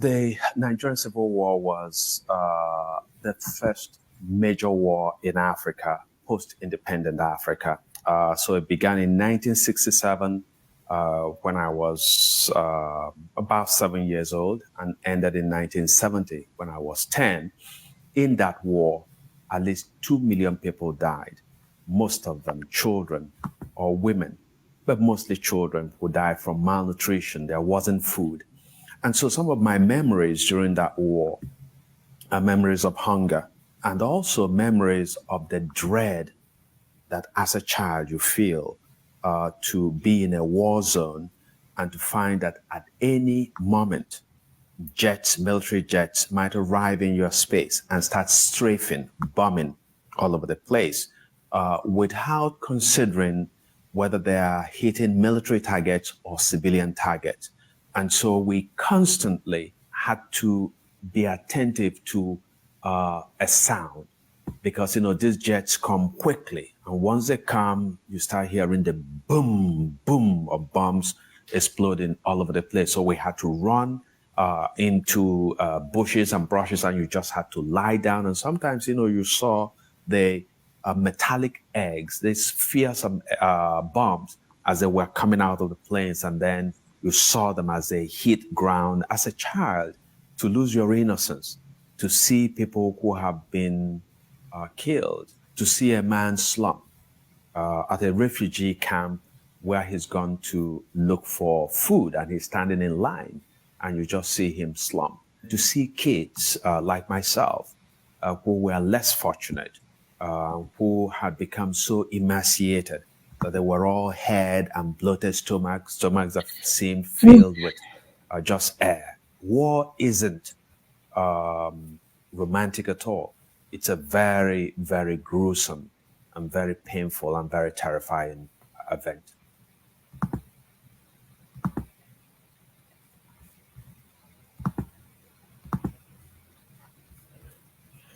The Nigerian Civil War was the first major war in Africa, post-independent Africa. So it began in 1967 when I was about 7 years old, and ended in 1970 when I was 10. In that war, at least 2 million people died, most of them children or women, but mostly children who died from malnutrition. There wasn't food. And so some of my memories during that war are memories of hunger, and also memories of the dread that as a child you feel to be in a war zone and to find that at any moment jets, military jets, might arrive in your space and start strafing, bombing all over the place without considering whether they are hitting military targets or civilian targets. And so we constantly had to be attentive to a sound, because, these jets come quickly. And once they come, you start hearing the boom, boom of bombs exploding all over the place. So we had to run into bushes and brushes, and you just had to lie down. And sometimes, you saw the metallic eggs, these fearsome bombs, as they were coming out of the planes. And then you saw them as they hit ground. As a child, to lose your innocence, to see people who have been killed, to see a man slump at a refugee camp where he's gone to look for food and he's standing in line, and you just see him slump. To see kids like myself who were less fortunate, who had become so emaciated that they were all head and bloated stomachs that seemed filled with just air. War isn't romantic at all. It's a very, very gruesome and very painful and very terrifying event.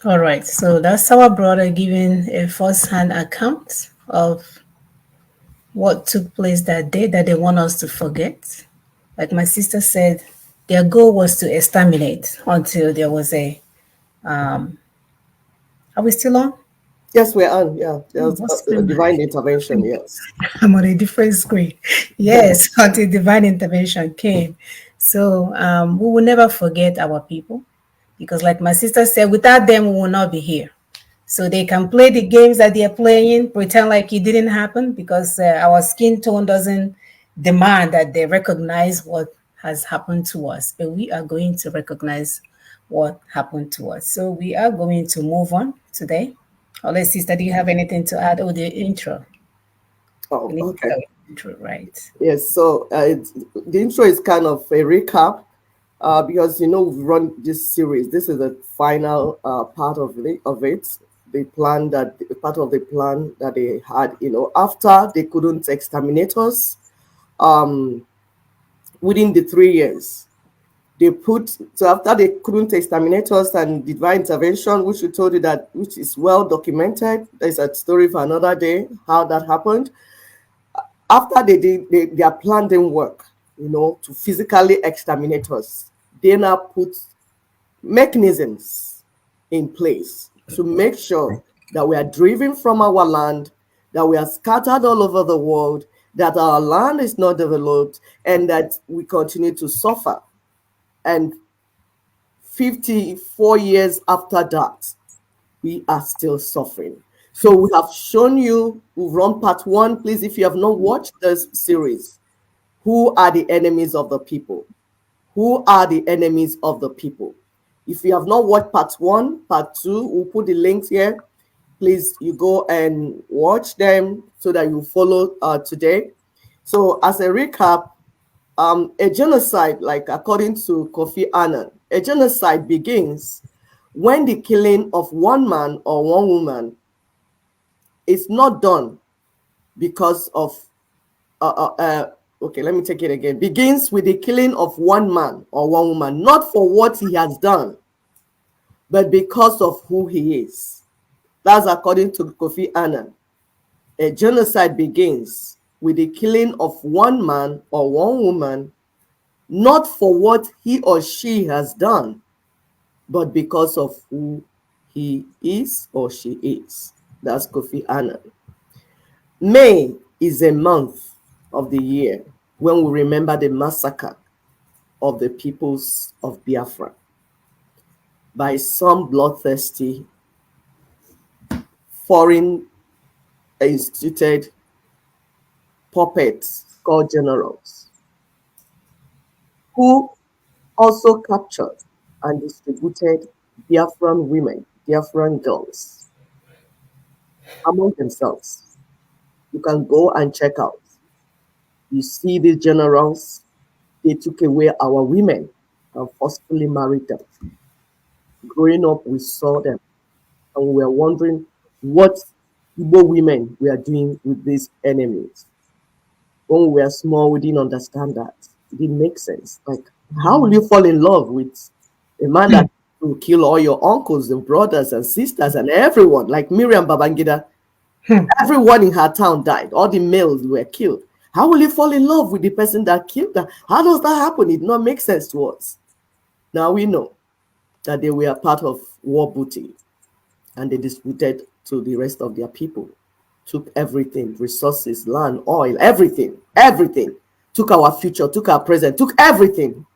All right, so that's our brother giving a first-hand account of what took place that day that they want us to forget. Like my sister said, their goal was to exterminate until there was a are we still on? Yes, we're on. Yeah, there's a divine intervention. Yes, I'm on a different screen. Yes, until divine intervention came. So we will never forget our people, because, like my sister said, without them, we will not be here. So they can play the games that they're playing, pretend like it didn't happen, because our skin tone doesn't demand that they recognize what has happened to us. But we are going to recognize what happened to us. So we are going to move on today. Unless, sister, do you have anything to add? Oh, the intro. Oh, okay. Intro, right. Yes, so the intro is kind of a recap because, we've run this series. This is the final part of it. The plan part of the plan that they had, after they couldn't exterminate us within the 3 years. So after they couldn't exterminate us and divine intervention, which we told you which is well documented. There's a story for another day, how that happened. After their plan didn't work, to physically exterminate us, they now put mechanisms in place to make sure that we are driven from our land, that we are scattered all over the world, that our land is not developed, and that we continue to suffer. And 54 years after that, we are still suffering. So we have shown you, we've run part 1. Please, if you have not watched this series, who are the enemies of the people? Who are the enemies of the people? If you have not watched part 1, part 2, we'll put the links here. Please, you go and watch them so that you follow today. So as a recap, a genocide, like according to Kofi Annan, a genocide begins when the killing of one man or one woman is not done because of, okay, let me take it again. Begins with the killing of one man or one woman, not for what he has done, but because of who he is. That's according to Kofi Annan. A genocide begins with the killing of one man or one woman not for what he or she has done, but because of who he is or she is. That's Kofi Annan. May is a month of the year when we remember the massacre of the peoples of Biafra by some bloodthirsty foreign instituted puppets called generals, who also captured and distributed Biafran women, Biafran girls among themselves. You can go and check out. You see these generals, they took away our women and forcefully married them. Growing up, we saw them and we were wondering what Igbo women were doing with these enemies. When we were small, we didn't understand that. It didn't make sense. Like, how will you fall in love with a man that will kill all your uncles and brothers and sisters and everyone? Like Miriam Babangida, everyone in her town died. All the males were killed. How will you fall in love with the person that killed her? How does that happen? It did not make sense to us. Now we know that they were part of war booty and they disputed to the rest of their people. Took everything, resources, land, oil, everything, everything. Took our future, took our present, took everything.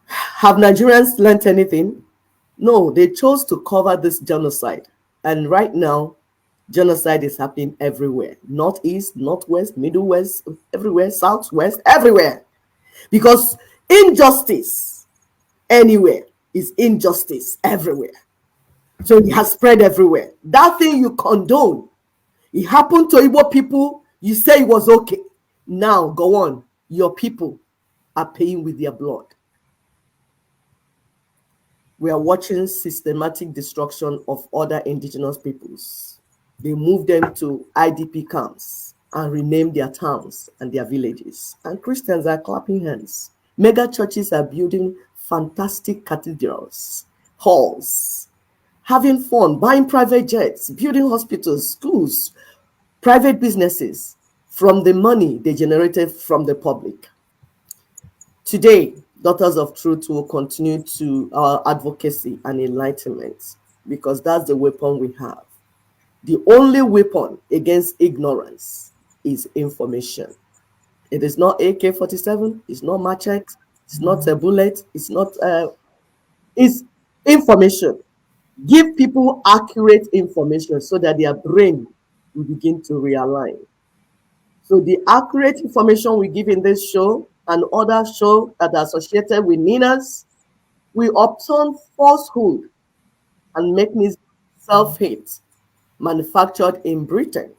Have Nigerians learned anything? No, they chose to cover this genocide. And right now, genocide is happening everywhere. Northeast, Northwest, Middle West, everywhere, Southwest, everywhere. Because injustice anywhere is injustice everywhere. So it has spread everywhere. That thing you condone, it happened to Igbo people, you say it was okay. Now, go on. Your people are paying with their blood. We are watching systematic destruction of other indigenous peoples. They moved them to IDP camps and renamed their towns and their villages. And Christians are clapping hands. Mega churches are building fantastic cathedrals, halls, having fun, buying private jets, building hospitals, schools, private businesses from the money they generated from the public. Today, Daughters of Truth will continue to our advocacy and enlightenment because that's the weapon we have. The only weapon against ignorance is information. It is not AK-47, it's not machete, it's not a bullet, it's not, it's information. Give people accurate information so that their brain will begin to realign. So the accurate information we give in this show and other shows that are associated with Ninas, we upturn falsehood and make self-hate manufactured in Britain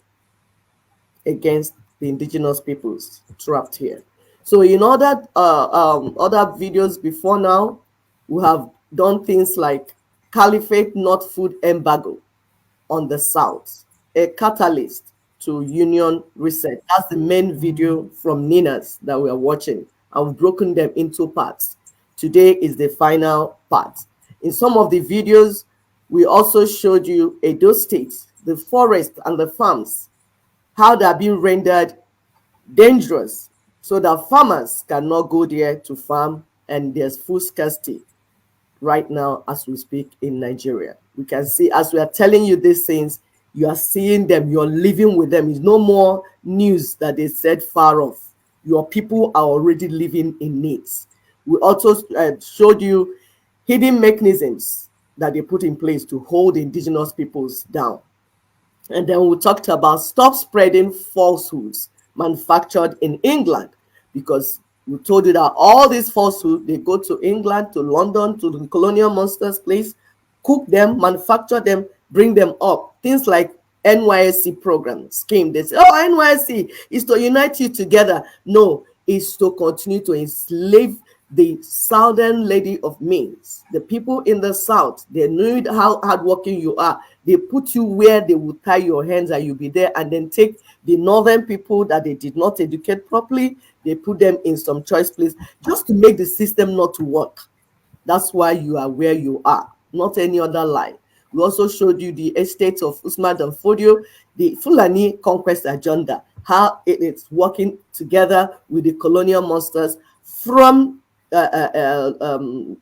against the indigenous peoples trapped here. So in other videos before now, we have done things like caliphate, not food embargo on the South, a catalyst to union reset. That's the main video from Nina's that we are watching. I've broken them into parts. Today is the final part. In some of the videos, we also showed you Edo State, the forest and the farms, how they're being rendered dangerous so that farmers cannot go there to farm, and there's food scarcity right now as we speak in Nigeria. We can see, as we are telling you these things, you are seeing them, you're living with them. It's no more news that they said far off. Your people are already living in needs. We also showed you hidden mechanisms that they put in place to hold indigenous peoples down. And then we talked about stop spreading falsehoods manufactured in England, because we told you that all these falsehoods, they go to England, to London, to the colonial monsters place, cook them, manufacture them, bring them up. Things like NYSC program scheme. They say, oh, NYSC is to unite you together. No, it's to continue to enslave the southern lady of Mainz. The people in the south, they know how hardworking you are. They put you where they will tie your hands and you'll be there, and then take the northern people that they did not educate properly, they put them in some choice place just to make the system not to work. That's why you are where you are, not any other lie. We also showed you the estates of Usman Dan Fodio, the Fulani conquest agenda. how it's working together with the colonial monsters from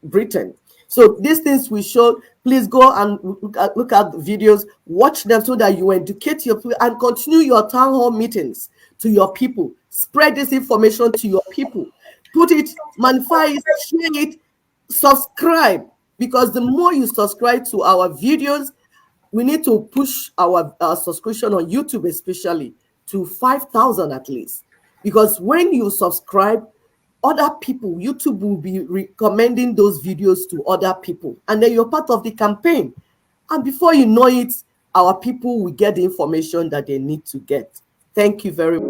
Britain. So these things we showed. Please go and look at the videos, watch them so that you educate your people and continue your town hall meetings to your people. Spread this information to your people. Put it, magnify it, share it, subscribe. Because the more you subscribe to our videos, we need to push our subscription on YouTube especially to 5,000 at least. Because when you subscribe, other people, YouTube will be recommending those videos to other people. And then you're part of the campaign. And before you know it, our people will get the information that they need to get. Thank you very much.